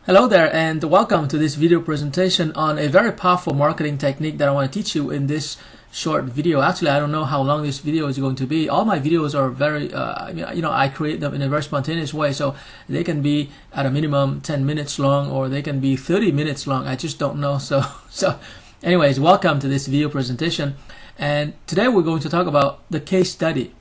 Hello there and welcome to this video presentation on a very powerful marketing technique that I want to teach you in this short video. Actually, I don't know how long this video is going to be. All my videos are very, I create them in a very spontaneous way, so they can be at a minimum 10 minutes long or they can be 30 minutes long. I just don't know. So anyways, welcome to this video presentation. And today we're going to talk about the case study.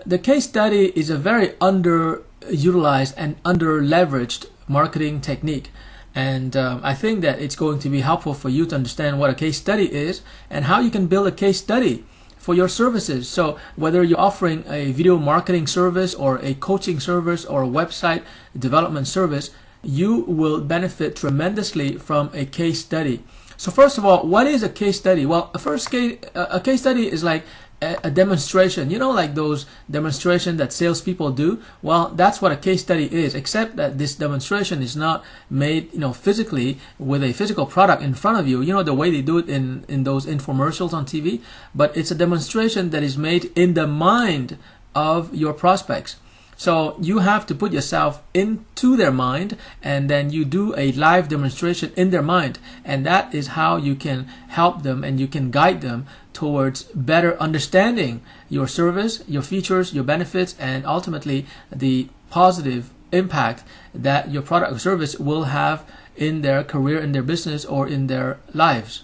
The case study is a very underutilized and under-leveraged marketing technique, and I think that it's going to be helpful for you to understand what a case study is and how you can build a case study for your services. So whether you're offering a video marketing service or a coaching service or a website development service, you will benefit tremendously from a case study. So first of all, what is a case study? Well, a case study is like a demonstration, like those demonstrations that salespeople do. Well, that's what a case study is, except that this demonstration is not made, physically with a physical product in front of you, the way they do it in those infomercials on TV. But it's a demonstration that is made in the mind of your prospects. So you have to put yourself into their mind, and then you do a live demonstration in their mind, and that is how you can help them and you can guide them towards better understanding your service, your features, your benefits, and ultimately the positive impact that your product or service will have in their career, in their business, or in their lives.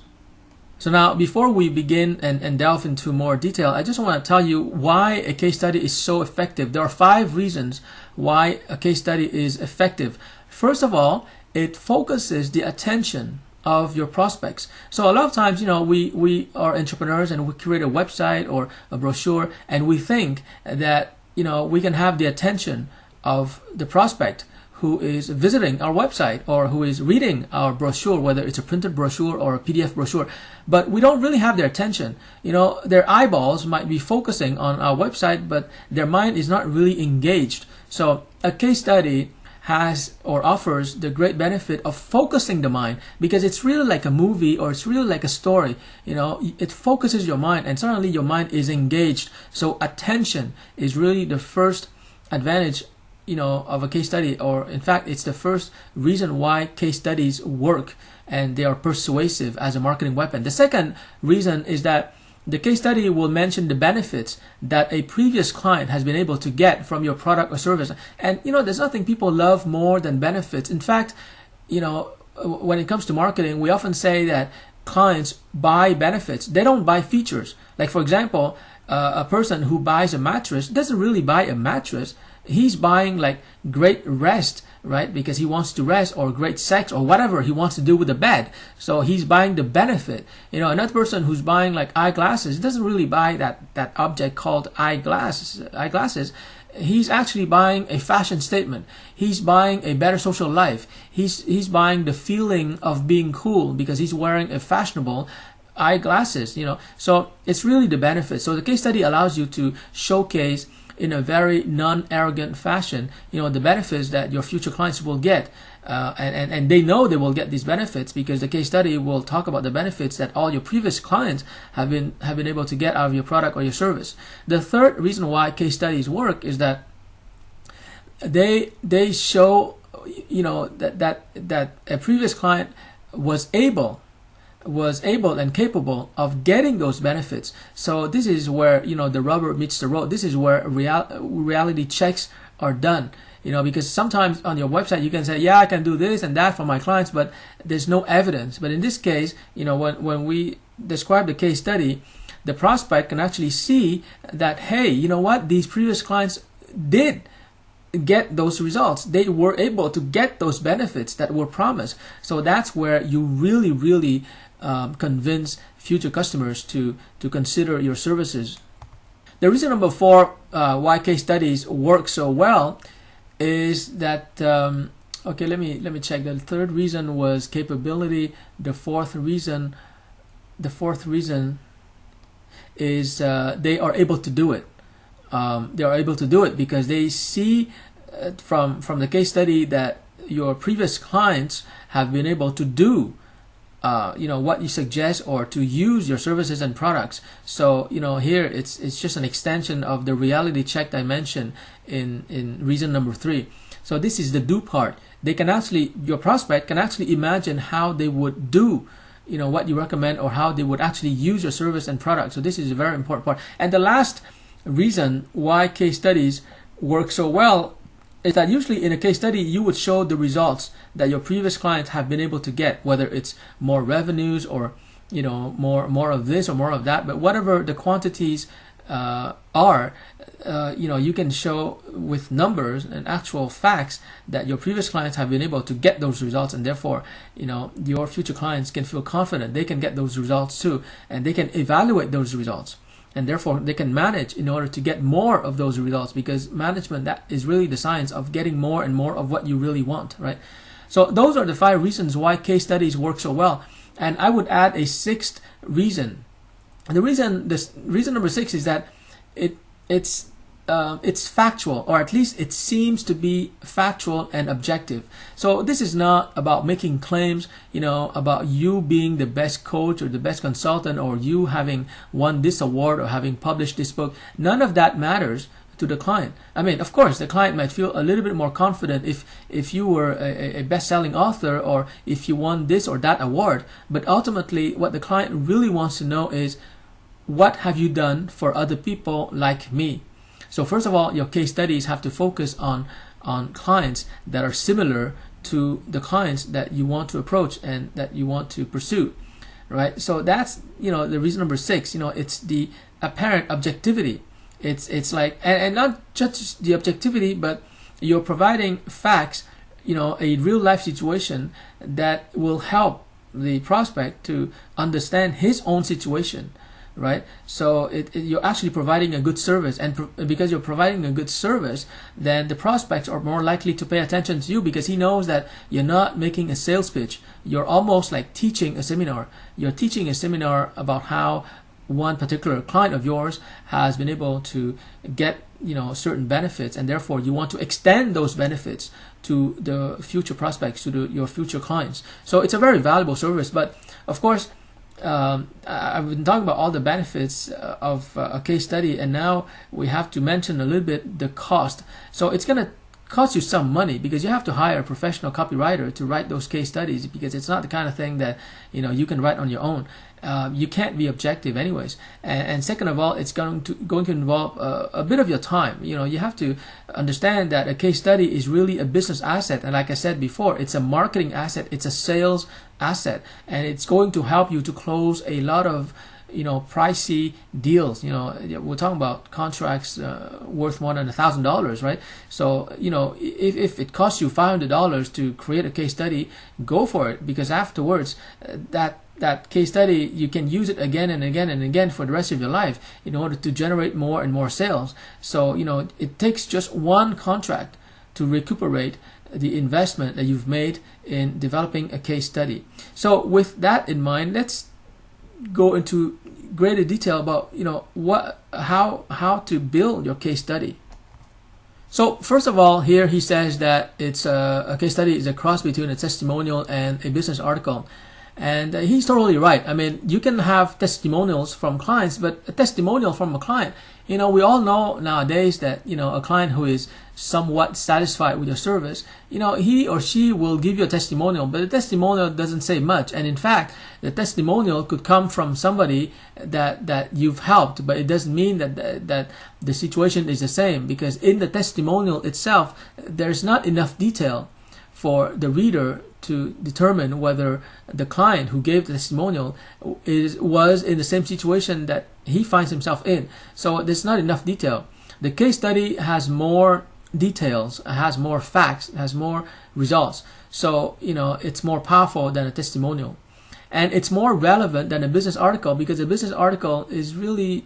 So now, before we begin and delve into more detail, I just want to tell you why a case study is so effective. There are 5 reasons why a case study is effective. First of all, it focuses the attention of your prospects. So a lot of times, we are entrepreneurs and we create a website or a brochure, and we think that, we can have the attention of the prospect who is visiting our website or who is reading our brochure, whether it's a printed brochure or a PDF brochure. But we don't really have their attention. Their eyeballs might be focusing on our website, but their mind is not really engaged. So a case study has or offers the great benefit of focusing the mind, because it's really like a movie or it's really like a story. It focuses your mind and suddenly your mind is engaged. So attention is really the first advantage of a case study, or in fact it's the first reason why case studies work and they are persuasive as a marketing weapon. The second reason is that the case study will mention the benefits that a previous client has been able to get from your product or service. And there's nothing people love more than benefits. In fact, when it comes to marketing, we often say that clients buy benefits. They don't buy features. Like, for example, a person who buys a mattress doesn't really buy a mattress. He's buying like great rest, right? Because he wants to rest, or great sex, or whatever he wants to do with the bed. So he's buying the benefit. Another person who's buying like eyeglasses doesn't really buy that object called eyeglasses. He's actually buying a fashion statement. He's buying a better social life. He's buying the feeling of being cool because he's wearing a fashionable eyeglasses. So it's really the benefit. So the case study allows you to showcase in a very non-arrogant fashion, the benefits that your future clients will get, and they know they will get these benefits because the case study will talk about the benefits that all your previous clients have been able to get out of your product or your service. The third reason why case studies work is that they show that a previous client was able and capable of getting those benefits. So this is where the rubber meets the road. This is where reality checks are done. Because sometimes on your website you can say, yeah, I can do this and that for my clients, but there's no evidence. But in this case, when we describe the case study, the prospect can actually see that, hey, these previous clients did get those results. They were able to get those benefits that were promised. So that's where you really convince future customers to consider your services. The reason number 4 why case studies work so well is that okay, let me check. The third reason was capability. The fourth reason is they are able to do it. They are able to do it because they see from the case study that your previous clients have been able to do what you suggest, or to use your services and products. So here it's just an extension of the reality check I mentioned in reason number 3. So this is the do part. they can actually, your prospect can actually imagine how they would do what you recommend, or how they would actually use your service and product. So this is a very important part. And the last reason why case studies work so well is that usually in a case study you would show the results that your previous clients have been able to get, whether it's more revenues or more of this or more of that, but whatever the quantities are, you can show with numbers and actual facts that your previous clients have been able to get those results, and therefore your future clients can feel confident they can get those results too, and they can evaluate those results, and therefore they can manage in order to get more of those results, because management, that is really the science of getting more and more of what you really want, right? So those are the 5 reasons why case studies work so well. And I would add a 6th reason. The reason number 6 is that it's factual, or at least it seems to be factual and objective. So this is not about making claims, about you being the best coach or the best consultant, or you having won this award or having published this book. None of that matters to the client. I mean, of course, the client might feel a little bit more confident if you were a best-selling author, or if you won this or that award. But ultimately, what the client really wants to know is, what have you done for other people like me? So first of all, your case studies have to focus on clients that are similar to the clients that you want to approach and that you want to pursue, right? So that's the reason number 6. It's the apparent objectivity. It's like, and not just the objectivity, but you're providing facts, a real life situation that will help the prospect to understand his own situation, right? So you're actually providing a good service, and because you're providing a good service, then the prospects are more likely to pay attention to you, because he knows that you're not making a sales pitch. You're almost like teaching a seminar. You're teaching a seminar about how one particular client of yours has been able to get certain benefits, and therefore you want to extend those benefits to the future prospects, to your future clients. So it's a very valuable service. But of course, I've been talking about all the benefits of a case study, and now we have to mention a little bit the cost. So it's going to cost you some money, because you have to hire a professional copywriter to write those case studies, because it's not the kind of thing that you can write on your own. You can't be objective anyways, and second of all, it's going to involve a bit of your time. You have to understand that a case study is really a business asset, and like I said before, it's a marketing asset, it's a sales asset, and it's going to help you to close a lot of pricey deals. We're talking about contracts worth more than $1,000, right? So if it costs you $500 to create a case study, go for it, because afterwards that case study, you can use it again and again and again for the rest of your life in order to generate more and more sales. So it takes just one contract to recuperate the investment that you've made in developing a case study. So with that in mind, let's go into greater detail about how to build your case study. So first of all, here he says that it's a case study is a cross between a testimonial and a business article. And he's totally right. I mean, you can have testimonials from clients, but a testimonial from a client, we all know nowadays that, a client who is somewhat satisfied with your service, he or she will give you a testimonial, but the testimonial doesn't say much. And in fact, the testimonial could come from somebody that you've helped, but it doesn't mean that the situation is the same, because in the testimonial itself, there's not enough detail for the reader to determine whether the client who gave the testimonial was in the same situation that he finds himself in. So there's not enough detail. The case study has more details, has more facts, has more results. So it's more powerful than a testimonial, and it's more relevant than a business article, because a business article is really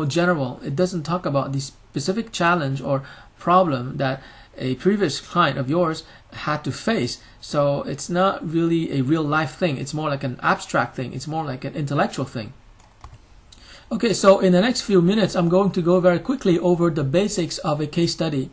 general. It doesn't talk about the specific challenge or problem that a previous client of yours had to face. So it's not really a real life thing. It's more like an abstract thing. It's more like an intellectual thing. Okay, so in the next few minutes, I'm going to go very quickly over the basics of a case study.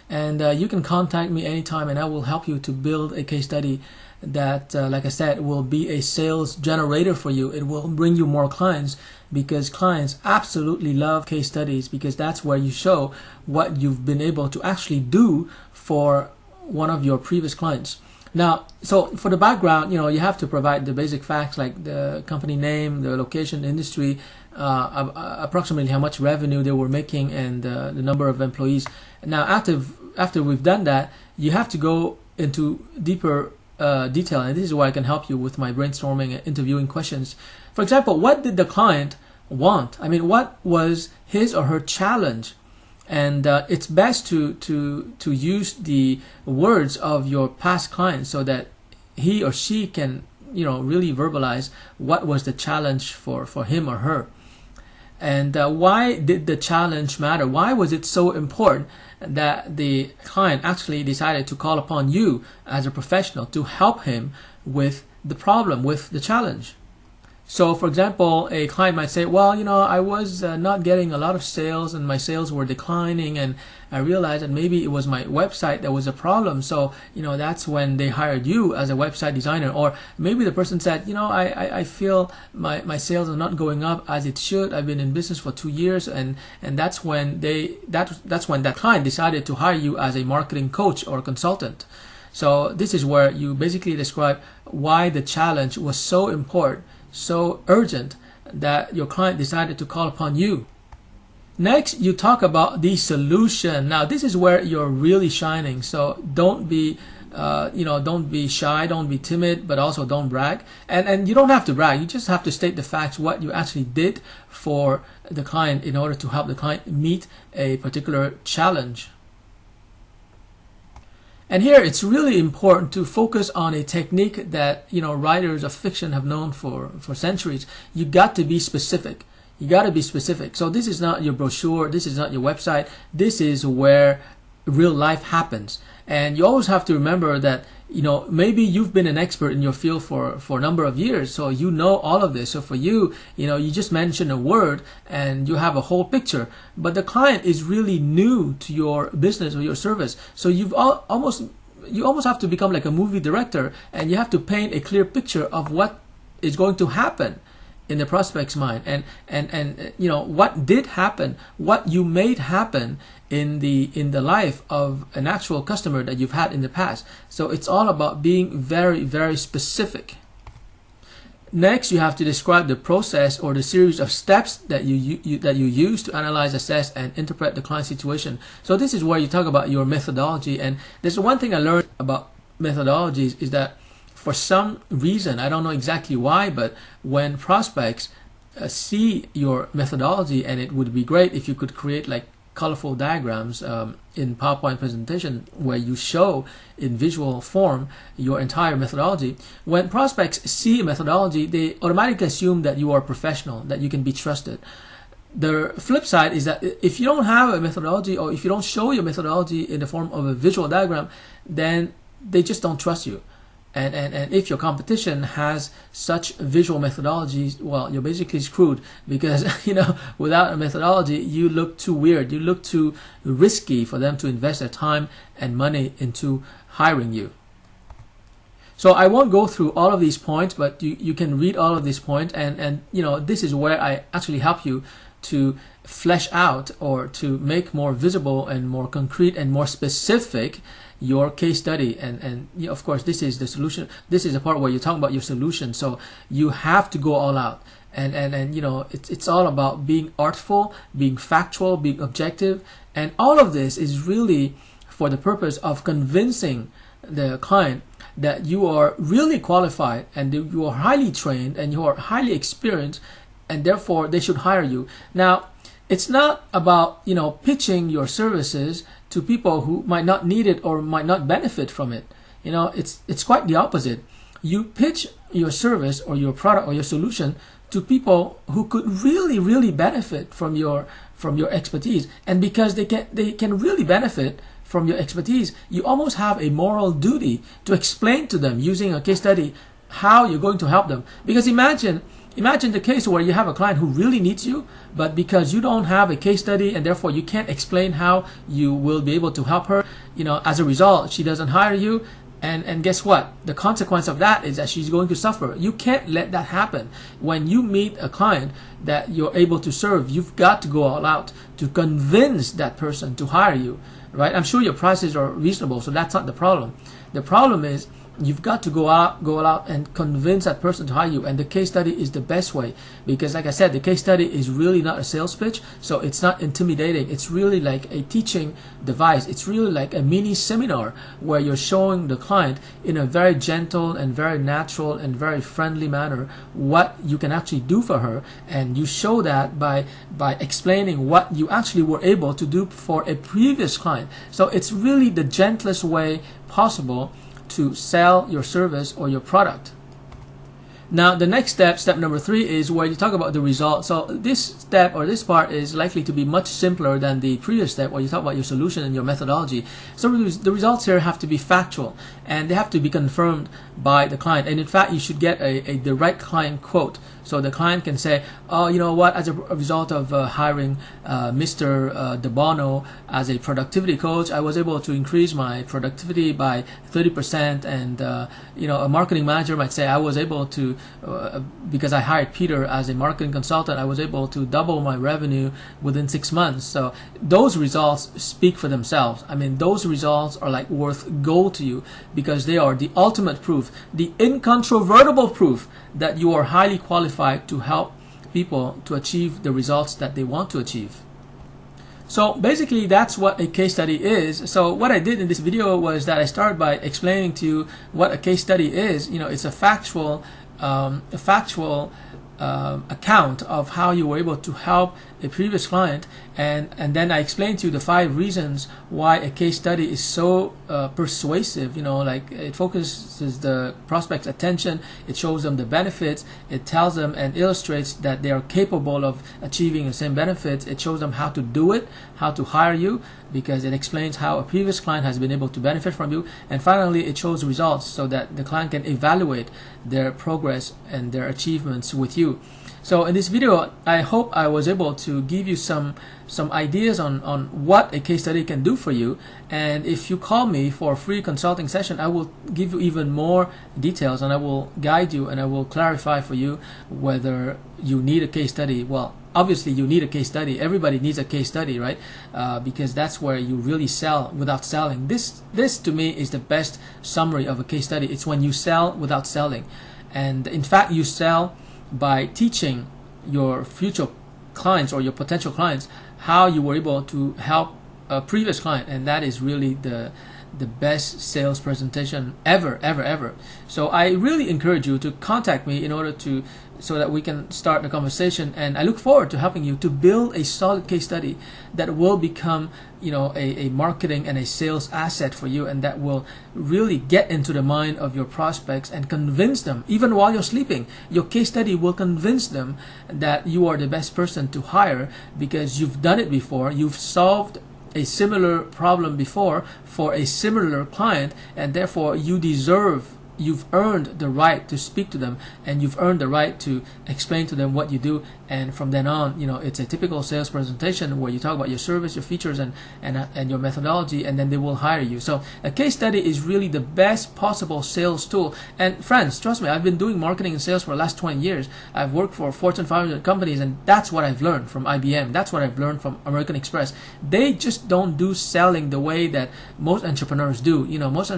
And you can contact me anytime, and I will help you to build a case study that, like I said, will be a sales generator for you. It will bring you more clients, because clients absolutely love case studies, because that's where you show what you've been able to actually do for one of your previous clients. Now, so for the background, you have to provide the basic facts like the company name, the location, industry, approximately how much revenue they were making, and the number of employees. Now, after we've done that, you have to go into deeper detail, and this is where I can help you with my brainstorming and interviewing questions. For example, what did the client want? I mean, what was his or her challenge? And it's best to use the words of your past client so that he or she can really verbalize what was the challenge for him or her. And why did the challenge matter? Why was it so important that the client actually decided to call upon you as a professional to help him with the problem, with the challenge? So, for example, a client might say, well, I was not getting a lot of sales and my sales were declining, and I realized that maybe it was my website that was a problem. So, that's when they hired you as a website designer. Or maybe the person said, I feel my sales are not going up as it should. I've been in business for 2 years, and that's when that's when that client decided to hire you as a marketing coach or consultant. So this is where you basically describe why the challenge was so important, so urgent, that your client decided to call upon you. Next, you talk about the solution. Now, this is where you're really shining. So don't be shy, don't be timid, but also don't brag. And you don't have to brag. You just have to state the facts, what you actually did for the client in order to help the client meet a particular challenge. And here it's really important to focus on a technique that writers of fiction have known for centuries. You got to be specific. You got to be specific. So this is not your brochure. This is not your website. This is where real life happens. And you always have to remember that maybe you've been an expert in your field for a number of years, so you know all of this. So for you, you just mention a word and you have a whole picture. But the client is really new to your business or your service, so you almost have to become like a movie director, and you have to paint a clear picture of what is going to happen in the prospect's mind, and what did happen, what you made happen in the life of an actual customer that you've had in the past. So it's all about being very, very specific. Next, you have to describe the process or the series of steps that you use to analyze, assess, and interpret the client situation. So this is where you talk about your methodology. And there's one thing I learned about methodologies is that for some reason, I don't know exactly why, but when prospects see your methodology, and it would be great if you could create like colorful diagrams in PowerPoint presentation where you show in visual form your entire methodology. When prospects see a methodology, they automatically assume that you are a professional, that you can be trusted. The flip side is that if you don't have a methodology, or if you don't show your methodology in the form of a visual diagram, then they just don't trust you. And if your competition has such visual methodologies, well, you're basically screwed, because without a methodology, you look too weird, you look too risky for them to invest their time and money into hiring you. So I won't go through all of these points, but you can read all of these points, and this is where I actually help you to flesh out, or to make more visible and more concrete and more specific your case study. And of course, this is the solution. This is the part where you talk about your solution. So you have to go all out, and it's all about being artful, being factual, being objective, and all of this is really for the purpose of convincing the client that you are really qualified, and that you are highly trained, and you are highly experienced, and therefore they should hire you. Now, it's not about pitching your services to people who might not need it or might not benefit from it. It's quite the opposite. You pitch your service or your product or your solution to people who could really, really benefit from your expertise. And because they can really benefit from your expertise, you almost have a moral duty to explain to them using a case study how you're going to help them. Because imagine the case where you have a client who really needs you, but because you don't have a case study and therefore you can't explain how you will be able to help her, as a result, she doesn't hire you. And guess what? The consequence of that is that she's going to suffer. You can't let that happen. When you meet a client that you're able to serve, you've got to go all out to convince that person to hire you, right? I'm sure your prices are reasonable, so that's not the problem. The problem is you've got to go out and convince that person to hire you. And the case study is the best way, because like I said, the case study is really not a sales pitch, so it's not intimidating. It's really like a teaching device. It's really like a mini seminar where you're showing the client in a very gentle and very natural and very friendly manner what you can actually do for her, and you show that by explaining what you actually were able to do for a previous client. So it's really the gentlest way possible to sell your service or your product. Now the next step, step number 3, is where you talk about the result. So this step or this part is likely to be much simpler than the previous step where you talk about your solution and your methodology. So the results here have to be factual and they have to be confirmed by the client. And in fact, you should get a direct client quote. So the client can say, oh, you know what, as a result of hiring Mr. DeBono as a productivity coach, I was able to increase my productivity by 30%. And, a marketing manager might say, I was able to, because I hired Peter as a marketing consultant, I was able to double my revenue within 6 months. So those results speak for themselves. I mean, those results are like worth gold to you, because they are the ultimate proof, the incontrovertible proof that you are highly qualified to help people to achieve the results that they want to achieve. So basically that's what a case study is. So what I did in this video was that I started by explaining to you what a case study is. It's a factual account of how you were able to help a previous client, and then I explained to you the 5 reasons why a case study is so persuasive. Like it focuses the prospect's attention, it shows them the benefits, it tells them and illustrates that they are capable of achieving the same benefits, it shows them how to do it, how to hire you, because it explains how a previous client has been able to benefit from you, and finally it shows results so that the client can evaluate their progress and their achievements with you. So in this video, I hope I was able to give you some ideas on what a case study can do for you. And if you call me for a free consulting session, I will give you even more details, and I will guide you and I will clarify for you whether you need a case study. Well, obviously you need a case study. Everybody needs a case study, right? Because that's where you really sell without selling. This to me is the best summary of a case study. It's when you sell without selling. And in fact, you sell by teaching your future clients or your potential clients how you were able to help a previous client, and that is really the best sales presentation ever. So I really encourage you to contact me in order so that we can start the conversation, and I look forward to helping you to build a solid case study that will become a marketing and a sales asset for you, and that will really get into the mind of your prospects and convince them, even while you're sleeping. Your case study will convince them that you are the best person to hire because you've done it before, you've solved a similar problem before for a similar client, and therefore you've earned the right to speak to them, and you've earned the right to explain to them what you do. And from then on, it's a typical sales presentation where you talk about your service, your features, and your methodology, and then they will hire you. So a case study is really the best possible sales tool. And friends, trust me, I've been doing marketing and sales for the last 20 years. I've worked for Fortune 500 companies, and that's what I've learned from IBM. That's what I've learned from American Express. They just don't do selling the way that most entrepreneurs do. Most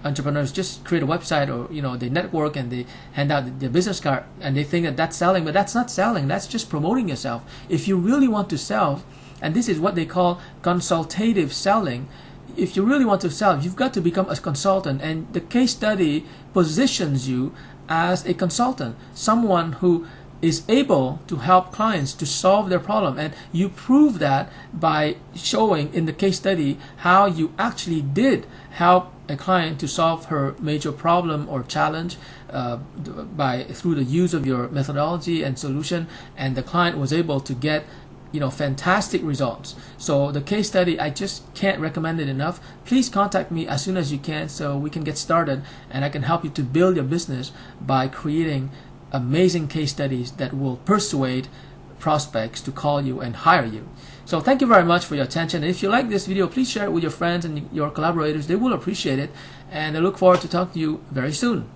entrepreneurs just create a website, or they network and they hand out their business card and they think that that's selling, but that's not selling. That's just promoting yourself. If you really want to sell, and this is what they call consultative selling, if you really want to sell, you've got to become a consultant, and the case study positions you as a consultant, someone who is able to help clients to solve their problem. And you prove that by showing in the case study how you actually did help a client to solve her major problem or challenge through the use of your methodology and solution, and the client was able to get fantastic results. So the case study, I just can't recommend it enough. Please contact me as soon as you can so we can get started, and I can help you to build your business by creating amazing case studies that will persuade prospects to call you and hire you. So thank you very much for your attention. And if you like this video, please share it with your friends and your collaborators. They will appreciate it. And I look forward to talking to you very soon.